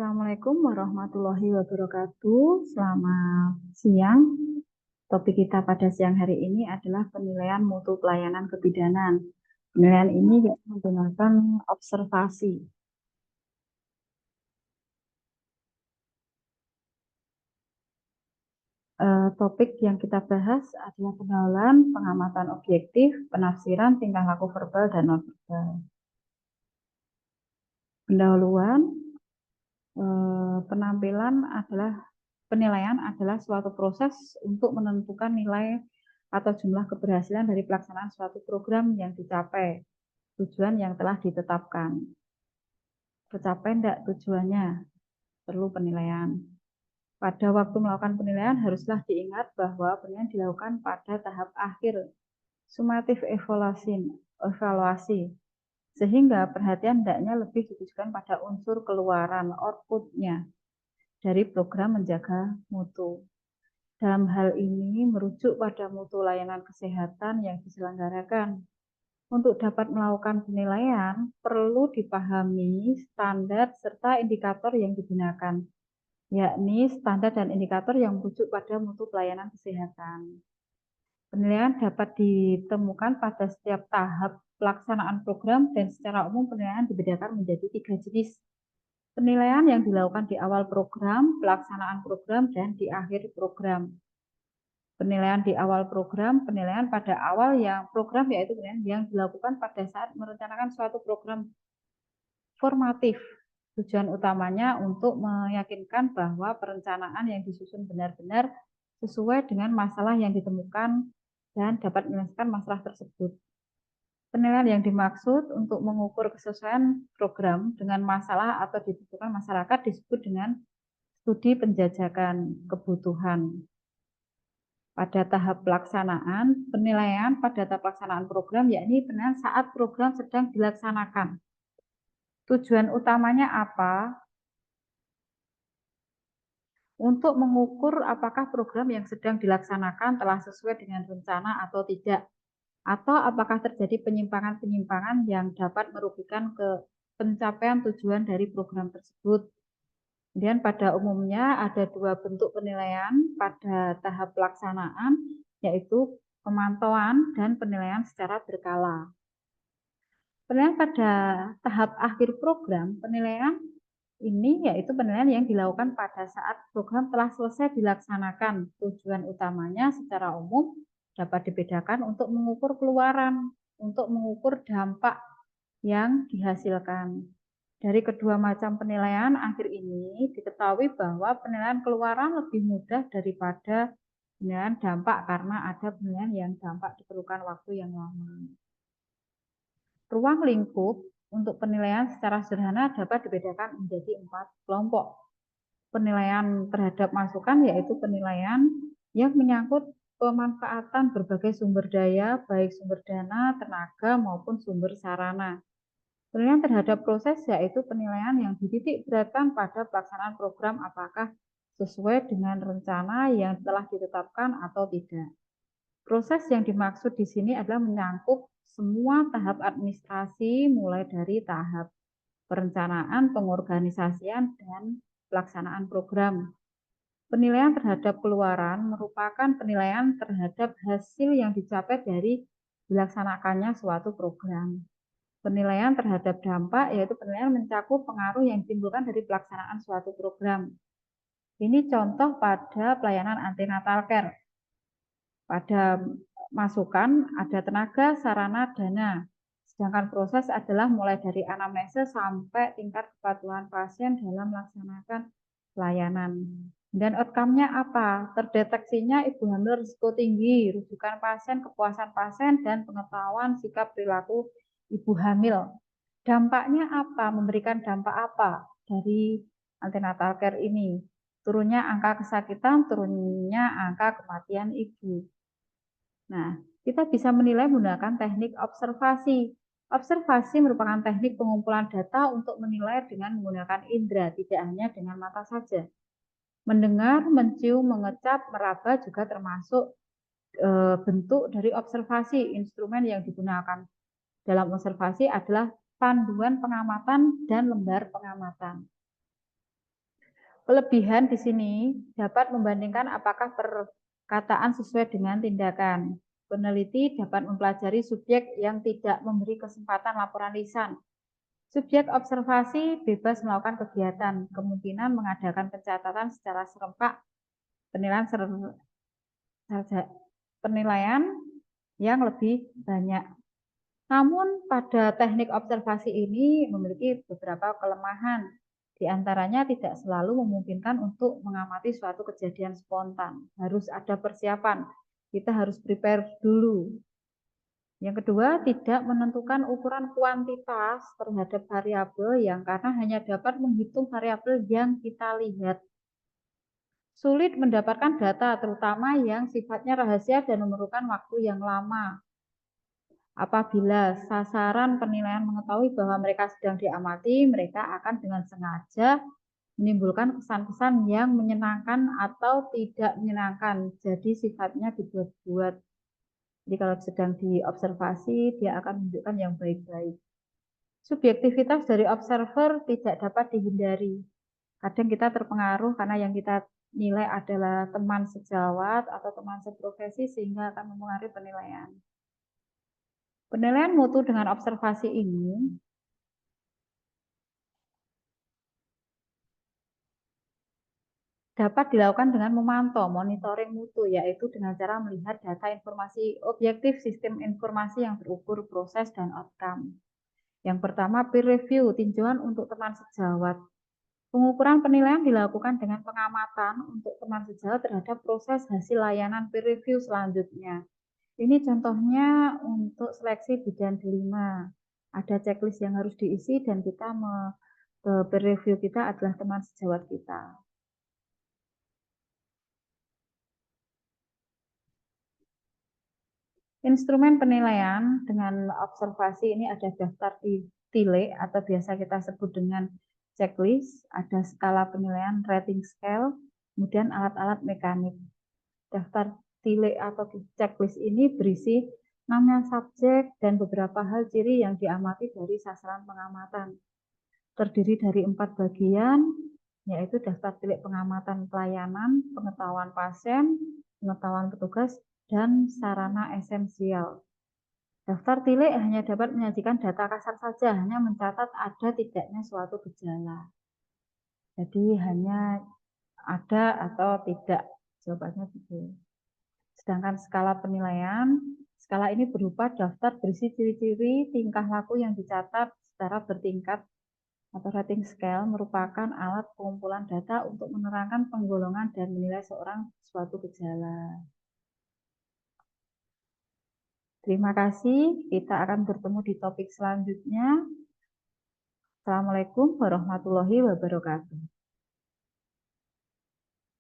Assalamualaikum warahmatullahi wabarakatuh. Selamat siang. Topik kita pada siang hari ini adalah penilaian mutu pelayanan kebidanan. Penilaian ini menggunakan observasi. Topik yang kita bahas adalah pengawalan, pengamatan objektif, penafsiran, tingkah laku verbal dan non-verbal. Pendahuluan, penilaian adalah suatu proses untuk menentukan nilai atau jumlah keberhasilan dari pelaksanaan suatu program yang dicapai, tujuan yang telah ditetapkan. Tercapai tidak tujuannya, perlu penilaian. Pada waktu melakukan penilaian haruslah diingat bahwa penilaian dilakukan pada tahap akhir, sumatif evaluasi, sehingga perhatian hendaknya lebih ditujukan pada unsur keluaran, output-nya dari program menjaga mutu. Dalam hal ini merujuk pada mutu layanan kesehatan yang diselenggarakan. Untuk dapat melakukan penilaian, perlu dipahami standar serta indikator yang digunakan, yakni standar dan indikator yang merujuk pada mutu pelayanan kesehatan. Penilaian dapat ditemukan pada setiap tahap pelaksanaan program dan secara umum penilaian dibedakan menjadi 3 jenis. Penilaian yang dilakukan di awal program, pelaksanaan program, dan di akhir program. Penilaian di awal program, penilaian pada awal yang program yaitu penilaian yang dilakukan pada saat merencanakan suatu program formatif. Tujuan utamanya untuk meyakinkan bahwa perencanaan yang disusun benar-benar sesuai dengan masalah yang ditemukan dan dapat menyelesaikan masalah tersebut. Penilaian yang dimaksud untuk mengukur kesesuaian program dengan masalah atau dibutuhkan masyarakat disebut dengan studi penjajakan kebutuhan. Pada tahap pelaksanaan, penilaian pada tahap pelaksanaan program yakni penilaian saat program sedang dilaksanakan. Tujuan utamanya apa? Untuk mengukur apakah program yang sedang dilaksanakan telah sesuai dengan rencana atau tidak, atau apakah terjadi penyimpangan-penyimpangan yang dapat merugikan ke pencapaian tujuan dari program tersebut. Kemudian pada umumnya ada 2 bentuk penilaian pada tahap pelaksanaan, yaitu pemantauan dan penilaian secara berkala. Penilaian pada tahap akhir program, penilaian ini yaitu penilaian yang dilakukan pada saat program telah selesai dilaksanakan. Tujuan utamanya secara umum dapat dibedakan untuk mengukur keluaran, untuk mengukur dampak yang dihasilkan. Dari kedua macam penilaian akhir ini diketahui bahwa penilaian keluaran lebih mudah daripada penilaian dampak karena ada penilaian yang dampak diperlukan waktu yang lama. Ruang lingkup untuk penilaian secara sederhana dapat dibedakan menjadi 4 kelompok. Penilaian terhadap masukan yaitu penilaian yang menyangkut pemanfaatan berbagai sumber daya, baik sumber dana, tenaga, maupun sumber sarana. Penilaian terhadap proses yaitu penilaian yang dititik beratkan pada pelaksanaan program apakah sesuai dengan rencana yang telah ditetapkan atau tidak. Proses yang dimaksud di sini adalah menyangkut semua tahap administrasi mulai dari tahap perencanaan, pengorganisasian, dan pelaksanaan program. Penilaian terhadap keluaran merupakan penilaian terhadap hasil yang dicapai dari dilaksanakannya suatu program. Penilaian terhadap dampak yaitu penilaian mencakup pengaruh yang ditimbulkan dari pelaksanaan suatu program. Ini contoh pada pelayanan antenatal care. Pada masukan ada tenaga, sarana, dana. Sedangkan proses adalah mulai dari anamnesa sampai tingkat kepatuhan pasien dalam melaksanakan pelayanan. Dan outcome-nya apa? Terdeteksinya ibu hamil risiko tinggi, rujukan pasien, kepuasan pasien, dan pengetahuan sikap perilaku ibu hamil. Dampaknya apa? Memberikan dampak apa dari antenatal care ini? Turunnya angka kesakitan, turunnya angka kematian ibu. Nah, kita bisa menilai menggunakan teknik observasi. Observasi merupakan teknik pengumpulan data untuk menilai dengan menggunakan indera, tidak hanya dengan mata saja. Mendengar, mencium, mengecap, meraba juga termasuk bentuk dari observasi. Instrumen yang digunakan dalam observasi adalah panduan pengamatan dan lembar pengamatan. Kelebihan di sini dapat membandingkan apakah perkataan sesuai dengan tindakan. Peneliti dapat mempelajari subjek yang tidak memberi kesempatan laporan lisan. Subjek observasi bebas melakukan kegiatan, kemungkinan mengadakan pencatatan secara serempak, penilaian yang lebih banyak. Namun pada teknik observasi ini memiliki beberapa kelemahan. Di antaranya tidak selalu memungkinkan untuk mengamati suatu kejadian spontan. Harus ada persiapan. Kita harus prepare dulu. Yang kedua, tidak menentukan ukuran kuantitas terhadap variabel yang karena hanya dapat menghitung variabel yang kita lihat. Sulit mendapatkan data terutama yang sifatnya rahasia dan memerlukan waktu yang lama. Apabila sasaran penilaian mengetahui bahwa mereka sedang diamati, mereka akan dengan sengaja menimbulkan kesan-kesan yang menyenangkan atau tidak menyenangkan. Jadi sifatnya dibuat-buat. Jadi kalau sedang diobservasi, dia akan menunjukkan yang baik-baik. Subjektivitas dari observer tidak dapat dihindari. Kadang kita terpengaruh karena yang kita nilai adalah teman sejawat atau teman seprofesi sehingga akan mempengaruhi penilaian. Penilaian mutu dengan observasi ini dapat dilakukan dengan memantau monitoring mutu, yaitu dengan cara melihat data informasi objektif sistem informasi yang terukur proses dan outcome. Yang pertama, peer review, tinjauan untuk teman sejawat. Pengukuran penilaian dilakukan dengan pengamatan untuk teman sejawat terhadap proses hasil layanan peer review selanjutnya. Ini contohnya untuk seleksi bidan delima. Ada checklist yang harus diisi dan kita peer review kita adalah teman sejawat kita. Instrumen penilaian dengan observasi ini ada daftar tile atau biasa kita sebut dengan checklist, ada skala penilaian rating scale, kemudian alat-alat mekanik. Daftar tile atau checklist ini berisi nama subjek dan beberapa hal ciri yang diamati dari sasaran pengamatan. Terdiri dari 4 bagian, yaitu daftar tilik pengamatan pelayanan, pengetahuan pasien, pengetahuan petugas, dan sarana esensial. Daftar tilik hanya dapat menyajikan data kasar saja, hanya mencatat ada tidaknya suatu gejala. Jadi hanya ada atau tidak, jawabannya gitu. Sedangkan skala penilaian, skala ini berupa daftar berisi ciri-ciri tingkah laku yang dicatat secara bertingkat atau rating scale merupakan alat pengumpulan data untuk menerangkan penggolongan dan menilai seorang suatu gejala. Terima kasih, kita akan bertemu di topik selanjutnya. Assalamualaikum warahmatullahi wabarakatuh.